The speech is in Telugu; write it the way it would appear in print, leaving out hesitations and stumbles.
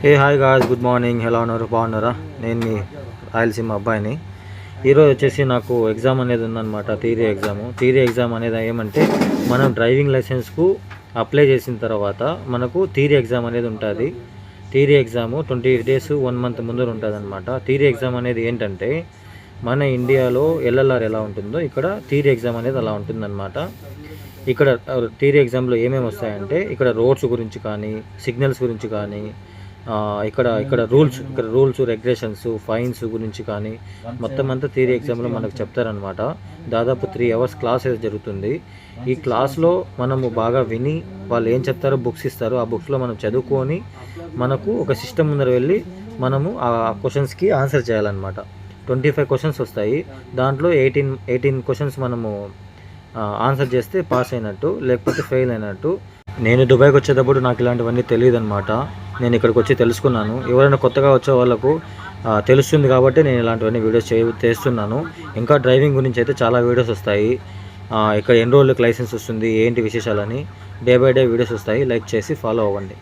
Hey hi guys, good morning. ఎలా ఉన్నారు? బాగున్నారా? నేను మీ రాయలసీమ అబ్బాయిని. ఈరోజు వచ్చేసి నాకు ఎగ్జామ్ అనేది ఉందన్నమాట. థియరీ ఎగ్జామ్ అనేది ఏమంటే మనం డ్రైవింగ్ లైసెన్స్కు అప్లై చేసిన తర్వాత మనకు థియరీ ఎగ్జామ్ అనేది ఉంటుంది. థియరీ ఎగ్జాము 20 days 1 month ముందర ఉంటుంది అనమాట. థియరీ ఎగ్జామ్ అనేది ఏంటంటే మన ఇండియాలో ఎల్ఎల్ఆర్ ఎలా ఉంటుందో ఇక్కడ థియరీ ఎగ్జామ్ అనేది అలా ఉంటుందన్నమాట. ఇక్కడ థియరీ ఎగ్జామ్లో ఏమేమి వస్తాయంటే ఇక్కడ రోడ్స్ గురించి కానీ, సిగ్నల్స్ గురించి కానీ, ఇక్కడ రూల్స్ రెగ్యులేషన్స్, ఫైన్స్ గురించి కానీ మొత్తం అంతా థియరీ ఎగ్జామ్లో మనకు చెప్తారనమాట. దాదాపు 3 hours క్లాస్ జరుగుతుంది. ఈ క్లాస్లో మనము బాగా విని వాళ్ళు ఏం చెప్తారో బుక్స్ ఇస్తారు. ఆ బుక్స్లో మనం చదువుకొని మనకు ఒక సిస్టమ్ ముందర వెళ్ళి మనము ఆ క్వశ్చన్స్కి ఆన్సర్ చేయాలన్నమాట. 25 questions వస్తాయి. దాంట్లో 18 questions మనము ఆన్సర్ చేస్తే పాస్ అయినట్టు, లేకపోతే ఫెయిల్ అయినట్టు. నేను దుబాయ్కి వచ్చేటప్పుడు నాకు ఇలాంటివన్నీ తెలియదు అనమాట. నేను ఇక్కడికి వచ్చి తెలుసుకున్నాను. ఎవరైనా కొత్తగా వచ్చే వాళ్ళకు తెలుస్తుంది కాబట్టి నేను ఇలాంటివన్నీ వీడియోస్ చేస్తున్నాను. ఇంకా డ్రైవింగ్ గురించి అయితే చాలా వీడియోస్ వస్తాయి. ఇక్కడ ఎన్ని రోజులకు లైసెన్స్ వస్తుంది, ఏంటి విశేషాలని డే బై డే వీడియోస్ వస్తాయి. లైక్ చేసి ఫాలో అవ్వండి.